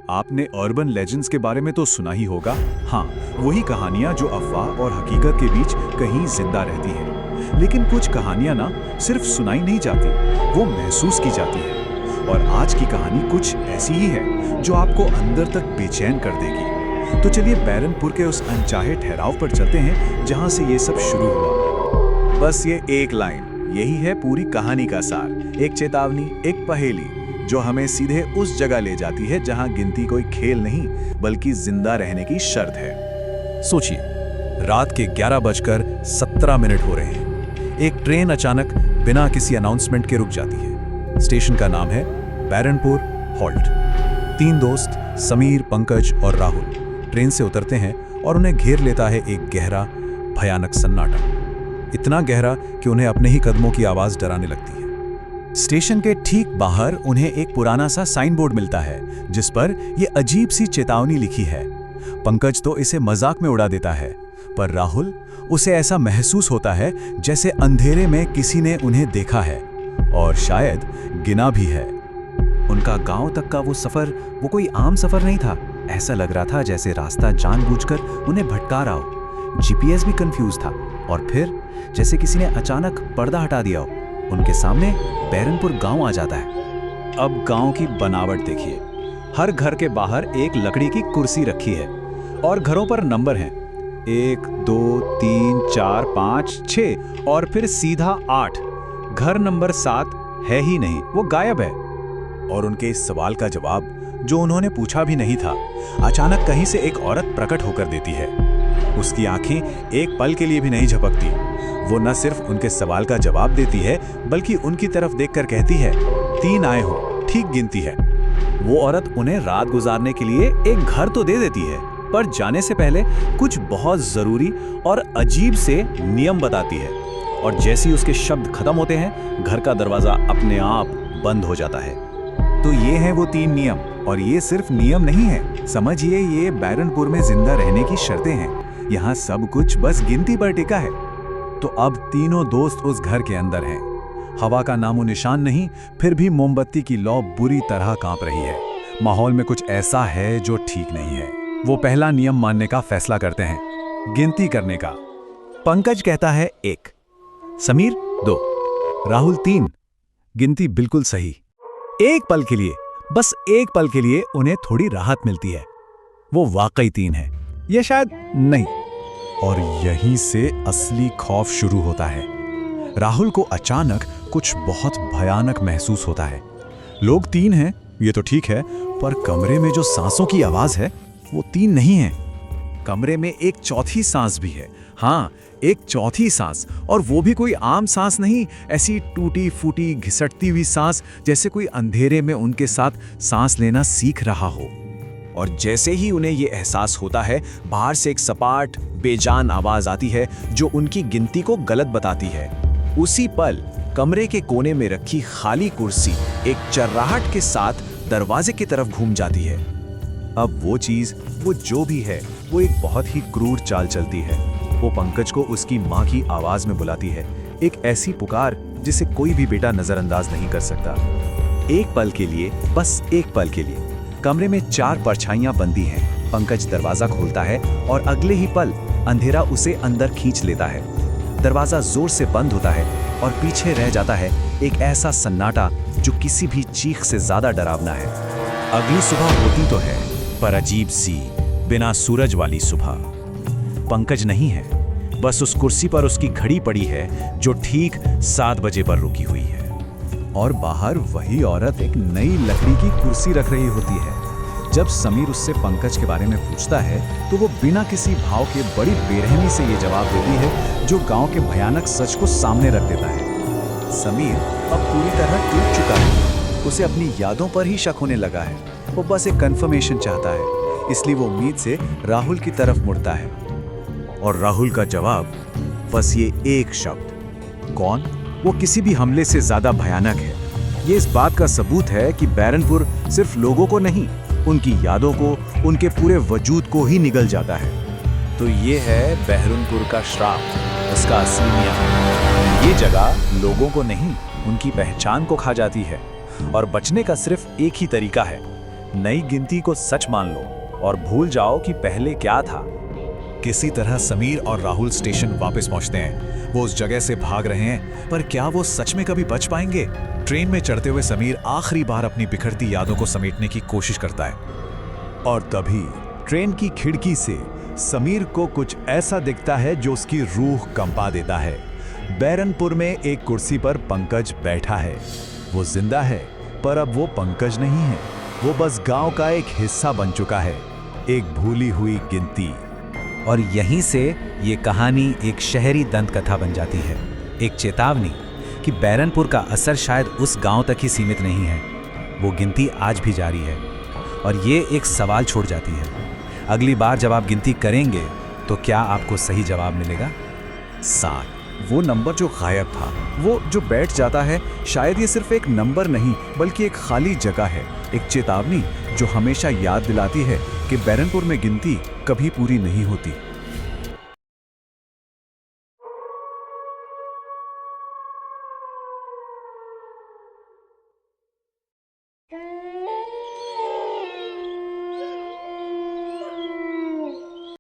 आपने urban legends के बारे में तो सुना ही होगा। हाँ, वही कहानियां जो अफवाह और हकीकत के बीच कहीं जिंदा रहती हैं। लेकिन कुछ कहानियां ना सिर्फ सुनाई नहीं जाती, वो महसूस की जाती है। और आज की कहानी कुछ ऐसी ही है जो आपको अंदर तक बेचैन कर देगी। तो चलिए बैरनपुर के उस अनचाहे ठहराव पर चलते हैं जहां से ये सब शुरू हुआ। बस ये एक लाइन, यही है पूरी कहानी का सार। एक चेतावनी, एक पहेली जो हमें सीधे उस जगह ले जाती है जहां गिनती कोई खेल नहीं बल्कि जिंदा रहने की शर्त है। सोचिए, रात के 11:17 हो रहे हैं। एक ट्रेन अचानक बिना किसी अनाउंसमेंट के रुक जाती है। स्टेशन का नाम है बैरनपुर हॉल्ट। 3 दोस्त समीर, पंकज और राहुल ट्रेन से उतरते हैं और उन्हें घेर लेता है एक गहरा भयानक सन्नाटा। इतना गहरा कि उन्हें अपने ही कदमों की आवाज डराने लगती है। स्टेशन के ठीक बाहर उन्हें एक पुराना सा साइन बोर्ड मिलता है जिस पर यह अजीब सी चेतावनी लिखी है। पंकज तो इसे मजाक में उड़ा देता है, पर राहुल, उसे ऐसा महसूस होता है जैसे अंधेरे में किसी ने उन्हें देखा है और शायद गिना भी है। उनका गांव तक का वो सफर वो कोई आम सफर नहीं था। ऐसा लग रहा था जैसे रास्ता जानबूझकर उन्हें भटका रहा हो। जीपीएस भी कंफ्यूज था और फिर जैसे किसी ने अचानक पर्दा हटा दिया हो। उनके सामने बैरनपुर गांव आ जाता है। अब गांव की बनावट देखिए। हर घर के बाहर एक लकड़ी की कुर्सी रखी है और घरों पर नंबर हैं, 1 2 3 4 5 6 और फिर सीधा 8। घर नंबर 7 है ही नहीं, वो गायब है। और उनके इस सवाल का जवाब जो उन्होंने पूछा भी नहीं था, अचानक कहीं से एक औरत प्रकट होकर देती है। उसकी आंखें एक पल के लिए भी नहीं झपकती। वो न सिर्फ उनके सवाल का जवाब देती है बल्कि उनकी तरफ देखकर कहती है, 3 आए हो, ठीक गिनती है। वो औरत उन्हें रात गुजारने के लिए एक घर तो दे देती है, पर जाने से पहले कुछ बहुत जरूरी और अजीब से नियम बताती है। और जैसे ही उसके शब्द खत्म होते हैं, घर का दरवाजा अपने आप बंद हो जाता है। तो ये हैं वो 3 नियम, और ये सिर्फ नियम नहीं है, समझिए ये बैरनपुर में जिंदा रहने की शर्तें हैं। यहाँ सब कुछ बस गिनती पर टिका है। तो अब तीनों दोस्त उस घर के अंदर हैं। हवा का नामो निशान नहीं, फिर भी मोमबत्ती की लौ बुरी तरह कांप रही है। माहौल में कुछ ऐसा है जो ठीक नहीं है। वो पहला नियम मानने का फैसला करते हैं, गिनती करने का। पंकज कहता है 1, समीर 2, राहुल 3। गिनती बिल्कुल सही। एक पल के लिए, बस एक पल के लिए उन्हें थोड़ी राहत मिलती है। वो वाकई 3 है, ये शायद नहीं। और यहीं से असली खौफ शुरू होता है। राहुल को अचानक कुछ बहुत भयानक महसूस होता है। लोग 3 हैं, ये तो ठीक है, पर कमरे में जो सांसों की आवाज है वो 3 नहीं है। कमरे में एक चौथी सांस भी है। हाँ, एक चौथी सांस, और वो भी कोई आम सांस नहीं, ऐसी टूटी फूटी घिसटती हुई सांस, जैसे कोई अंधेरे में उनके साथ सांस लेना सीख रहा हो। और जैसे ही उन्हें ये एहसास होता है, बाहर से एक सपाट बेजान आवाज आती है जो उनकी गिनती को गलत बताती है। उसी पल कमरे के कोने में रखी खाली कुर्सी एक चर्राहट के साथ दरवाजे की तरफ घूम जाती है। अब वो चीज, वो जो भी है, वो एक बहुत ही क्रूर चाल चलती है। वो पंकज को उसकी माँ की आवाज में बुलाती है, एक ऐसी पुकार जिसे कोई भी बेटा नजरअंदाज नहीं कर सकता। एक पल के लिए, बस एक पल के लिए कमरे में 4 परछाइयां बंदी हैं। पंकज दरवाजा खोलता है और अगले ही पल अंधेरा उसे अंदर खींच लेता है। दरवाजा जोर से बंद होता है और पीछे रह जाता है एक ऐसा सन्नाटा जो किसी भी चीख से ज्यादा डरावना है। अगली सुबह होती तो है, पर अजीब सी, बिना सूरज वाली सुबह। पंकज नहीं है, बस उस कुर्सी पर उसकी घड़ी पड़ी है जो ठीक 7 बजे पर रुकी हुई है। और बाहर वही औरत एक नई लकड़ी की कुर्सी रख रही होती है। जब समीर उससे पंकज के बारे में पूछता है तो वो बिना किसी भाव के बड़ी बेरहमी से ये जवाब देती है जो गांव के भयानक सच को सामने रख देता है। समीर अब पूरी तरह टूट चुका है। उसे अपनी यादों पर ही शक होने लगा है। वो बस एक कंफर्मेशन चाहता है, इसलिए वो उम्मीद से राहुल की तरफ मुड़ता है। और राहुल का जवाब बस ये एक शब्द, कौन? वो किसी भी हमले से ज्यादा भयानक है। ये इस बात का सबूत है कि बैरनपुर सिर्फ लोगों को नहीं, उनकी यादों को, उनके पूरे वजूद को ही निगल जाता है। तो ये है बैरनपुर का श्राप, उसका असली नियम। ये जगह लोगों को नहीं, उनकी पहचान को खा जाती है। और बचने का सिर्फ एक ही तरीका है, नई गिनती को सच मान लो और भूल जाओ कि पहले क्या था। किसी तरह समीर और राहुल स्टेशन वापस पहुंचते हैं। वो उस जगह से भाग रहे हैं, पर क्या वो सच में कभी बच पाएंगे? ट्रेन में चढ़ते हुए समीर आखिरी बार अपनी बिखरती यादों को समेटने की कोशिश करता है। और तभी ट्रेन की खिड़की से समीर को कुछ ऐसा दिखता है जो उसकी रूह कंपा देता है। बैरनपुर में एक कुर्सी पर पंकज बैठा है। वो जिंदा है, पर अब वो पंकज नहीं है। वो बस गांव का एक हिस्सा बन चुका है, एक भूली हुई गिनती। और यहीं से ये कहानी एक शहरी दंत कथा बन जाती है, एक चेतावनी कि बैरनपुर का असर शायद उस गांव तक ही सीमित नहीं है। वो गिनती आज भी जारी है और ये एक सवाल छोड़ जाती है, अगली बार जब आप गिनती करेंगे तो क्या आपको सही जवाब मिलेगा? 7। वो नंबर जो गायब था, वो जो बैठ जाता है, शायद ये सिर्फ एक नंबर नहीं बल्कि एक खाली जगह है, एक चेतावनी जो हमेशा याद दिलाती है कि बैरनपुर में गिनती कभी पूरी नहीं होती।